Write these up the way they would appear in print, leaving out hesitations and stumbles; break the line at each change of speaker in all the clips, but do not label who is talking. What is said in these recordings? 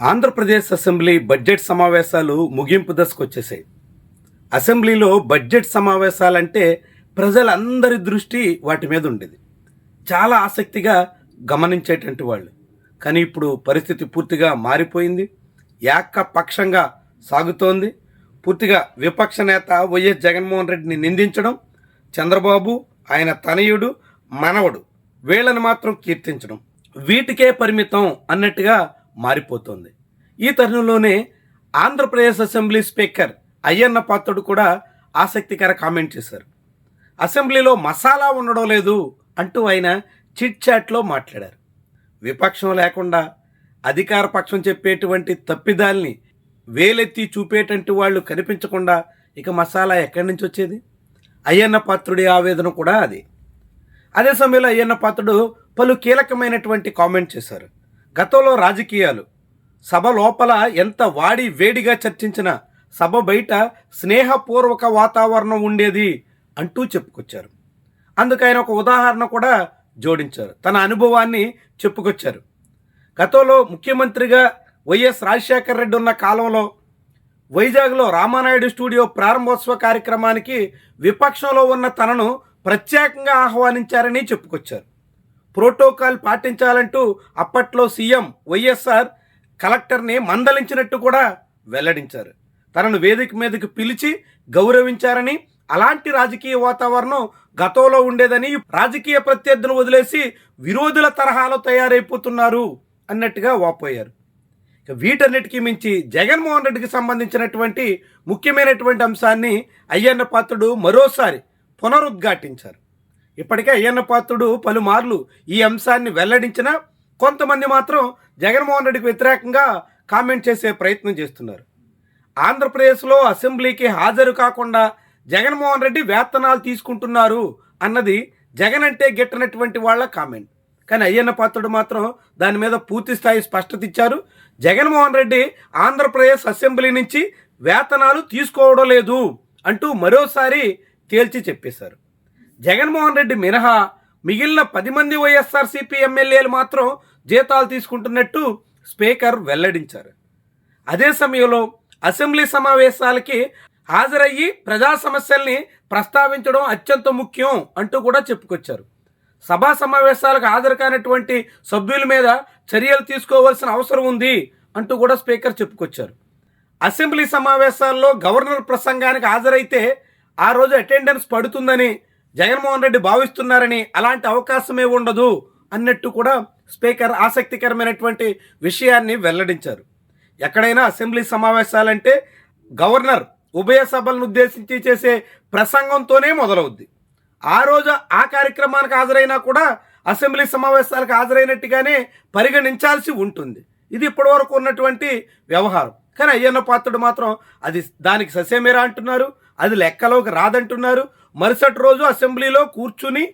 Andhra Pradesh assembly budget సమావేశాలు ముగింపు దశకు వచ్చేసాయి. అసెంబ్లీలో బడ్జెట్ సమావేశాలంటే ప్రజలందరి దృష్టి వాటి మీద ఉండేది. చాలా ఆసక్తిగా గమనించేటువంటి వాళ్ళు. కానీ ఇప్పుడు పరిస్థితి పూర్తిగా మారిపోయింది. ఏకపక్షంగా సాగుతోంది. పూర్తిగా విపక్ష నేత వైఎస్ జగన్మోహన్ రెడ్డిని నిందించడం, చంద్రబాబు, ఆయన తనయుడు, మనవడు వీళ్ళని మాత్రం కీర్తించడం, వీటికే పరిమితం అన్నట్టుగా మారిపోతుంది. ఈ తరుణంలోనే ఆంధ్రప్రదేశ్ అసెంబ్లీ స్పీకర్ అయ్యన్న పాత్రుడు కూడా ఆసక్తికర కామెంట్ చేశారు. అసెంబ్లీలో మసాలా ఉండడం లేదు అంటూ ఆయన చిట్ చాట్లో మాట్లాడారు. విపక్షం లేకుండా అధికార పక్షం చెప్పేటువంటి తప్పిదాల్ని వేలెత్తి చూపేటువంటి వాళ్ళు కనిపించకుండా ఇక మసాలా ఎక్కడి నుంచి వచ్చేది? అయ్యన్న పాత్రుడి ఆవేదన కూడా అది. అదే సమయంలో అయ్యన్న పాత్రుడు పలు కీలకమైనటువంటి కామెంట్ చేశారు. గతంలో రాజకీయాలు సభ లోపల ఎంత వాడి వేడిగా చర్చించినా సభ బయట స్నేహపూర్వక వాతావరణం ఉండేది అంటూ చెప్పుకొచ్చారు. అందుకు ఆయన ఒక ఉదాహరణ కూడా జోడించారు. తన అనుభవాన్ని చెప్పుకొచ్చారు. గతంలో ముఖ్యమంత్రిగా వైఎస్ రాజశేఖర రెడ్డి ఉన్న కాలంలో వైజాగ్లో రామానాయుడు స్టూడియో ప్రారంభోత్సవ కార్యక్రమానికి విపక్షంలో ఉన్న తనను ప్రత్యేకంగా ఆహ్వానించారని చెప్పుకొచ్చారు. ప్రోటోకాల్ పాటించాలంటూ అప్పట్లో సీఎం వైఎస్ఆర్ కలెక్టర్ని మందలించినట్టు కూడా వెల్లడించారు. తనను వేదిక మీదకి పిలిచి గౌరవించారని, అలాంటి రాజకీయ వాతావరణం గతంలో ఉండేదని, రాజకీయ ప్రత్యర్థులను వదిలేసి విరోధుల తరహాలో తయారైపోతున్నారు అన్నట్టుగా వాపోయారు. వీటన్నిటికీ మించి జగన్మోహన్ రెడ్డికి సంబంధించినటువంటి ముఖ్యమైనటువంటి అంశాన్ని అయ్యన్న పాత్రుడు మరోసారి పునరుద్ఘాటించారు. ఇప్పటికే అయ్యన్న పాత్రుడు పలుమార్లు ఈ అంశాన్ని వెల్లడించినా కొంతమంది మాత్రం జగన్మోహన్ రెడ్డికి వ్యతిరేకంగా కామెంట్ చేసే ప్రయత్నం చేస్తున్నారు. ఆంధ్రప్రదేశ్లో అసెంబ్లీకి హాజరు కాకుండా జగన్మోహన్ రెడ్డి వేతనాలు తీసుకుంటున్నారు అన్నది జగన్ అంటే గిట్టనటువంటి వాళ్ళ కామెంట్. కానీ అయ్యన్న పాత్రుడు మాత్రం దాని మీద పూర్తి స్థాయి స్పష్టత ఇచ్చారు. జగన్మోహన్ రెడ్డి ఆంధ్రప్రదేశ్ అసెంబ్లీ నుంచి వేతనాలు తీసుకోవడం లేదు అంటూ మరోసారి తేల్చి చెప్పేశారు. జగన్మోహన్ రెడ్డి మినహా మిగిలిన 10 మంది వైఎస్ఆర్సీపీ ఎమ్మెల్యేలు మాత్రం జీతాలు తీసుకుంటున్నట్టు స్పీకర్ వెల్లడించారు. అదే సమయంలో అసెంబ్లీ సమావేశాలకి హాజరయ్యి ప్రజా సమస్యల్ని ప్రస్తావించడం అత్యంత ముఖ్యం అంటూ కూడా చెప్పుకొచ్చారు. సభా సమావేశాలకు హాజరు కానటువంటి సభ్యుల మీద చర్యలు తీసుకోవాల్సిన అవసరం ఉంది అంటూ కూడా స్పీకర్ చెప్పుకొచ్చారు. అసెంబ్లీ సమావేశాల్లో గవర్నర్ ప్రసంగానికి హాజరైతే ఆ రోజు అటెండెన్స్ పడుతుందని జగన్మోహన్ రెడ్డి భావిస్తున్నారని, అలాంటి అవకాశమే ఉండదు అన్నట్టు కూడా స్పీకర్ ఆసక్తికరమైనటువంటి విషయాన్ని వెల్లడించారు. ఎక్కడైనా అసెంబ్లీ సమావేశాలంటే గవర్నర్ ఉభయ సభలను ఉద్దేశించి చేసే ప్రసంగంతోనే మొదలవుద్ది. ఆ రోజు ఆ కార్యక్రమానికి హాజరైనా కూడా అసెంబ్లీ సమావేశాలకు హాజరైనట్టుగానే పరిగణించాల్సి ఉంటుంది. ఇది ఇప్పటివరకు ఉన్నటువంటి వ్యవహారం. కానీ అయ్యన్న పాత్రుడు మాత్రం అది దానికి ససేమేరా అంటున్నారు, అది లెక్కలోకి రాదంటున్నారు. మరుసటి రోజు అసెంబ్లీలో కూర్చుని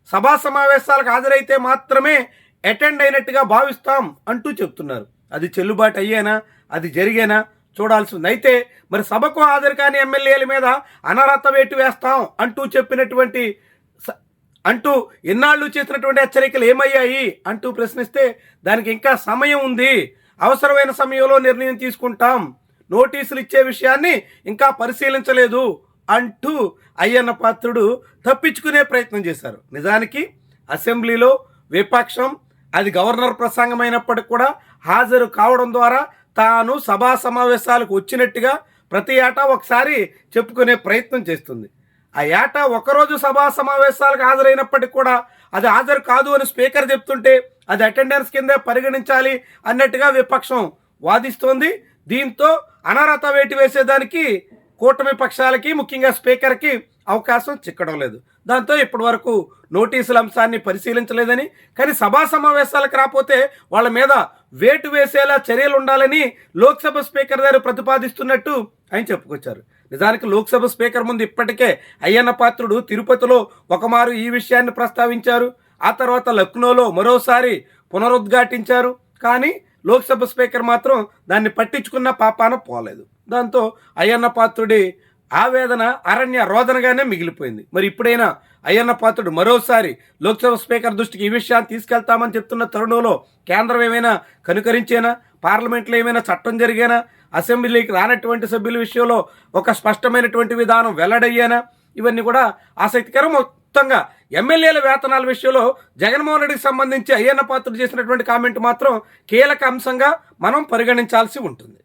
సభా సమావేశాలకు హాజరైతే మాత్రమే అటెండ్ అయినట్టుగా భావిస్తాం అంటూ చెప్తున్నారు. అది చెల్లుబాటు అయ్యేనా, అది జరిగేనా చూడాల్సి ఉంది. అయితే మరి సభకు హాజరు కాని ఎమ్మెల్యేల మీద అనర్హత వేటు వేస్తాం అంటూ ఇన్నాళ్ళు చేసినటువంటి హెచ్చరికలు ఏమయ్యాయి అంటూ ప్రశ్నిస్తే దానికి ఇంకా సమయం ఉంది, అవసరమైన సమయంలో నిర్ణయం తీసుకుంటాం, నోటీసులు ఇచ్చే విషయాన్ని ఇంకా పరిశీలించలేదు అంటూ అయ్యన్న పాత్రుడు తప్పించుకునే ప్రయత్నం చేశారు. నిజానికి అసెంబ్లీలో విపక్షం అది గవర్నర్ ప్రసంగమైనప్పటికి కూడా హాజరు కావడం ద్వారా తాను సభా సమావేశాలకు వచ్చినట్టుగా ప్రతి ఏటా ఒకసారి చెప్పుకునే ప్రయత్నం చేస్తుంది. ఆ ఏటా ఒకరోజు సభా సమావేశాలకు హాజరైనప్పటికీ కూడా అది హాజరు కాదు అని స్పీకర్ చెప్తుంటే అది అటెండెన్స్ కిందే పరిగణించాలి అన్నట్టుగా విపక్షం వాదిస్తోంది. దీంతో అనర్హత వేటు వేసేదానికి కూటమి పక్షాలకి, ముఖ్యంగా స్పీకర్కి అవకాశం చిక్కడం లేదు. దాంతో ఇప్పటి వరకు నోటీసుల అంశాన్ని పరిశీలించలేదని, కానీ సభా సమావేశాలకు రాకపోతే వాళ్ళ మీద వేటు వేసేలా చర్యలు ఉండాలని లోక్సభ స్పీకర్ గారు ప్రతిపాదిస్తున్నట్టు ఆయన చెప్పుకొచ్చారు. నిజానికి లోక్సభ స్పీకర్ ముందు ఇప్పటికే అయ్యన్న పాత్రుడు తిరుపతిలో ఒకమారు ఈ విషయాన్ని ప్రస్తావించారు. ఆ తర్వాత లక్నోలో మరోసారి పునరుద్ఘాటించారు. కానీ లోక్సభ స్పీకర్ మాత్రం దాన్ని పట్టించుకున్న పాపాన పోలేదు. దాంతో అయ్యన్న పాత్రుడి ఆవేదన అరణ్య రోదనగానే మిగిలిపోయింది. మరి ఇప్పుడైనా అయ్యన్న పాత్రుడు మరోసారి లోక్సభ స్పీకర్ దృష్టికి ఈ విషయాన్ని తీసుకెళ్తామని చెప్తున్న తరుణంలో కేంద్రం ఏమైనా కనుకరించేనా, పార్లమెంట్లో ఏమైనా చట్టం జరిగేనా, అసెంబ్లీకి రానటువంటి సభ్యుల విషయంలో ఒక స్పష్టమైనటువంటి విధానం వెల్లడయ్యేనా, ఇవన్నీ కూడా ఆసక్తికరం. మొత్తంగా ఎమ్మెల్యేల వేతనాల విషయంలో జగన్మోహన్ రెడ్డికి సంబంధించి అయ్యన్న పాత్రుడు చేసినటువంటి కామెంట్ మాత్రం కీలక అంశంగా మనం పరిగణించాల్సి ఉంటుంది.